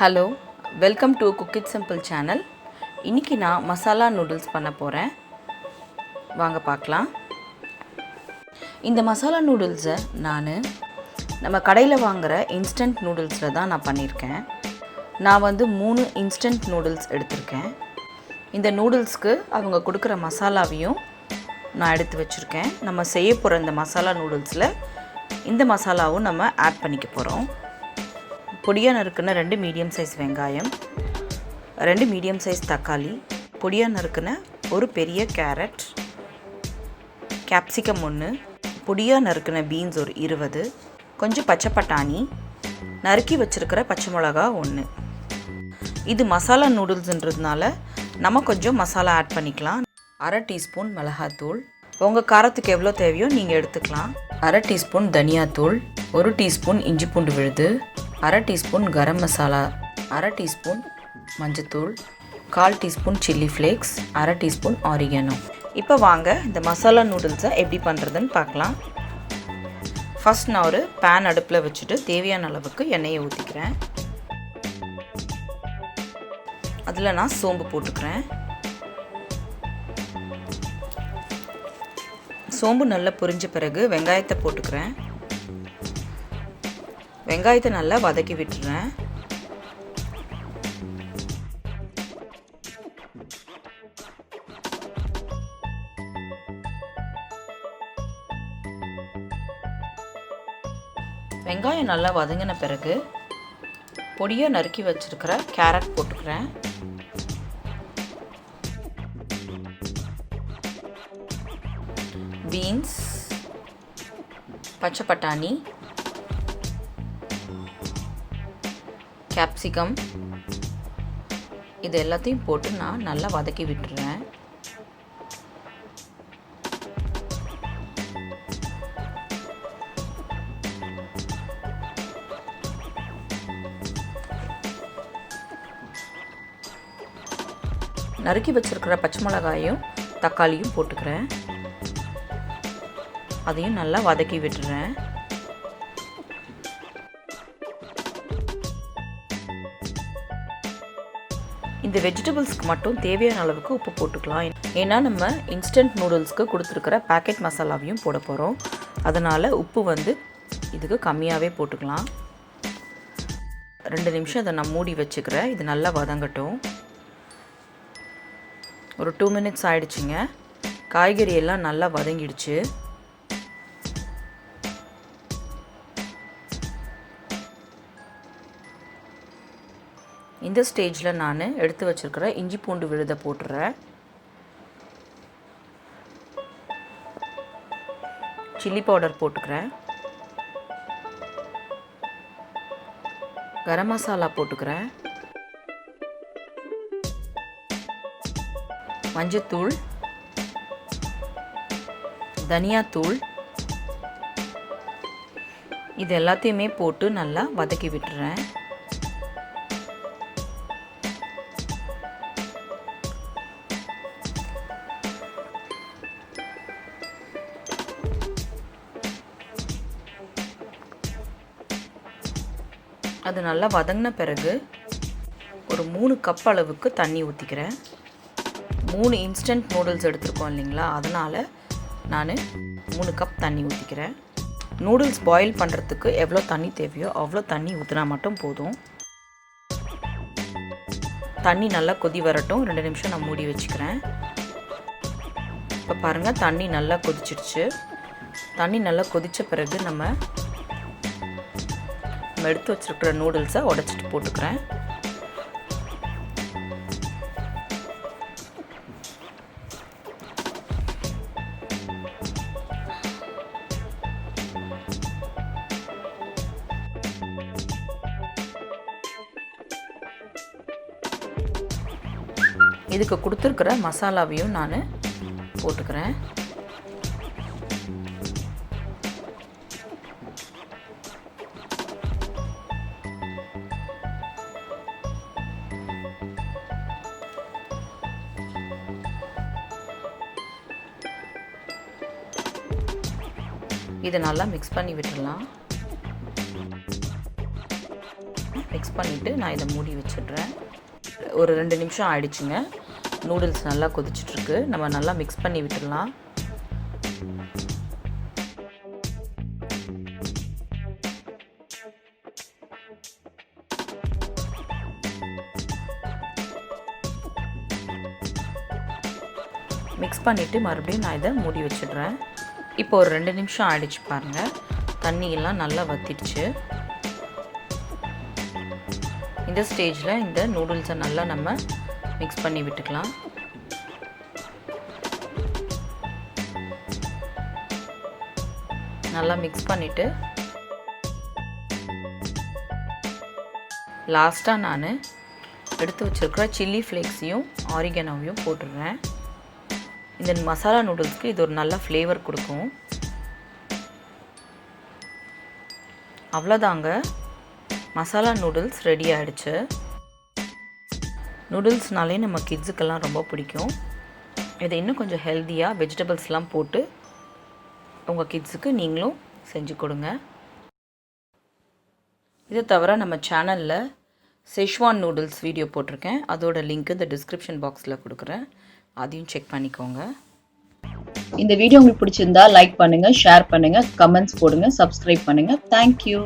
Hello, welcome to cook it simple channel. இன்றைக்கி நான் masala noodles பண்ண போகிறேன். வாங்க பார்க்கலாம். இந்த மசாலா நூடுல்ஸை நம்ம கடையில் வாங்குகிற இன்ஸ்டன்ட் நூடுல்ஸில் தான் நான் பண்ணியிருக்கேன். நான் 3 இன்ஸ்டன்ட் நூடுல்ஸ் எடுத்திருக்கேன். இந்த நூடுல்ஸ்க்கு அவங்க கொடுக்குற மசாலாவையும் நான் எடுத்து வச்சுருக்கேன். நம்ம செய்ய போகிற இந்த மசாலா நூடுல்ஸில் இந்த மசாலாவும் நம்ம ஆட் பண்ணிக்க போகிறோம். பொடியாக நறுக்குன 2 மீடியம் சைஸ் வெங்காயம், 2 மீடியம் சைஸ் தக்காளி, பொடியாக நறுக்குன ஒரு பெரிய கேரட், capsicum 1, பொடியாக நறுக்குன பீன்ஸ் ஒரு 20, கொஞ்சம் பச்சை பட்டாணி, நறுக்கி வச்சுருக்கிற பச்சை மிளகா 1. இது மசாலா நூடுல்ஸ்ன்றதுனால நம்ம கொஞ்சம் மசாலா ஆட் பண்ணிக்கலாம். 1/2 டீஸ்பூன் மிளகாத்தூள், உங்கள் காரத்துக்கு எவ்வளோ தேவையோ நீங்கள் எடுத்துக்கலாம். 1/2 டீஸ்பூன் தனியாத்தூள், 1 டீஸ்பூன் இஞ்சி பூண்டு விழுது, 1/2 டீஸ்பூன் கரம் மசாலா, 1/2 டீஸ்பூன் மஞ்சத்தூள், 1/4 teaspoon chilli flakes, 1/2 teaspoon oregano. இப்போ வாங்க இந்த மசாலா நூடுல்ஸை எப்படி பண்ணுறதுன்னு பார்க்கலாம். ஃபஸ்ட் நான் ஒரு பேன் அடுப்பில் வச்சுட்டு தேவையான அளவுக்கு எண்ணெயை ஊற்றிக்கிறேன். அதில் நான் சோம்பு போட்டுக்கிறேன். சோம்பு நல்லா பொரிஞ்ச பிறகு வெங்காயத்தை போட்டுக்கிறேன். வெங்காயத்தை நல்லா வதக்கி விட்டுறேன். வெங்காயம் நல்லா வதங்கின பிறகு பொடியாக நறுக்கி வச்சிருக்கிற கேரட் போட்டுக்கிறேன். பீன்ஸ், பச்சை பட்டாணி, capsicum, இது எல்லாத்தையும் போட்டு நான் நல்லா வதக்கி விட்டுறேன். நறுக்கி வச்சிருக்கிற பச்சை மிளகாயும் தக்காளியும் போட்டுக்கிறேன். அதையும் நல்லா வதக்கி விட்டுறேன். இந்த வெஜிடபிள்ஸ்க்கு மட்டும் தேவையான அளவுக்கு உப்பு போட்டுக்கலாம். ஏன்னா நம்ம இன்ஸ்டன்ட் நூடுல்ஸ்க்கு கொடுத்துருக்கிற பேக்கெட் மசாலாவையும் போட போகிறோம். அதனால் உப்பு இதுக்கு கம்மியாகவே போட்டுக்கலாம். 2 நிமிஷம் அதை நான் மூடி வச்சுக்கிறேன். இது நல்லா வதங்கட்டும். ஒரு 2 மினிட்ஸ் ஆயிடுச்சுங்க. காய்கறி எல்லாம் நல்லா வதங்கிடுச்சு. இந்த ஸ்டேஜில் நான் எடுத்து வச்சுருக்கிற இஞ்சி பூண்டு விழுதை போட்டுறேன். சில்லி பவுடர் போட்டுக்கிறேன். கரம் மசாலா போட்டுக்கிறேன். மஞ்சத்தூள், தனியாத்தூள், இது எல்லாத்தையுமே போட்டு நல்லா வதக்கி விட்டுறேன். அது நல்லா வதங்கின பிறகு ஒரு 3 கப் அளவுக்கு தண்ணி ஊற்றிக்கிறேன். 3 இன்ஸ்டன்ட் நூடுல்ஸ் எடுத்துருக்கோம் இல்லைங்களா, அதனால் நான் 3 கப் தண்ணி ஊற்றிக்கிறேன். நூடுல்ஸ் பாயில் பண்ணுறதுக்கு எவ்வளோ தண்ணி தேவையோ அவ்வளோ தண்ணி ஊற்றினா மட்டும் போதும். தண்ணி நல்லா கொதி வரட்டும். 2 நிமிஷம் நான் மூடி வச்சுக்கிறேன். இப்போ பாருங்கள், தண்ணி நல்லா கொதிச்சிடுச்சு. தண்ணி நல்லா கொதித்த பிறகு நம்ம எடுத்து வச்சுருக்கிற நூடுல்ஸை உடைச்சிட்டு போட்டுக்கிறேன். இதுக்கு கொடுத்துருக்கிற மசாலாவையும் நான் போட்டுக்கிறேன். இதை நல்லா மிக்ஸ் பண்ணி விட்டுடலாம். மிக்ஸ் பண்ணிவிட்டு நான் இதை மூடி வச்சிடுறேன். ஒரு 2 நிமிஷம் ஆயிடுச்சுங்க. நூடுல்ஸ் நல்லா கொதிச்சிட்ருக்கு. நம்ம நல்லா மிக்ஸ் பண்ணி விட்டுடலாம். மிக்ஸ் பண்ணிவிட்டு மறுபடியும் நான் இதை மூடி வச்சிடுறேன். இப்போ ஒரு 2 நிமிஷம் ஆயிடுச்சு பாருங்கள். தண்ணியெல்லாம் நல்லா வற்றிடுச்சு. இந்த ஸ்டேஜில் இந்த நூடுல்ஸை நல்லா நம்ம மிக்ஸ் பண்ணி விட்டுக்கலாம். நல்லா மிக்ஸ் பண்ணிவிட்டு லாஸ்ட்டாக நான் எடுத்து வச்சுருக்கிற சில்லி ஃப்ளேக்ஸையும் ஆரிகனோவையும் போட்டுடுறேன். இந்த மசாலா நூடுல்ஸ்க்கு இது ஒரு நல்ல ஃப்ளேவர் கொடுக்கும். அவ்வளோதாங்க, மசாலா நூடுல்ஸ் ரெடி ஆகிடுச்சு. நூடுல்ஸ்னாலே நம்ம கிட்ஸுக்கெல்லாம் ரொம்ப பிடிக்கும். இதை இன்னும் கொஞ்சம் ஹெல்த்தியாக வெஜிடபிள்ஸ்லாம் போட்டு உங்கள் கிட்ஸுக்கு நீங்களும் செஞ்சு கொடுங்க. இதை தவிர நம்ம சேனலில் செஷ்வான் நூடுல்ஸ் வீடியோ போட்டிருக்கேன். அதோட லிங்க் இந்த டிஸ்கிரிப்ஷன் பாக்ஸில் கொடுக்குறேன். அதையும் செக் பண்ணிக்கோங்க. இந்த வீடியோ உங்களுக்கு பிடிச்சிருந்தா லைக் பண்ணுங்க, ஷேர் பண்ணுங்க, கமெண்ட்ஸ் போடுங்க, சப்ஸ்கிரைப் பண்ணுங்க. தேங்க்யூ.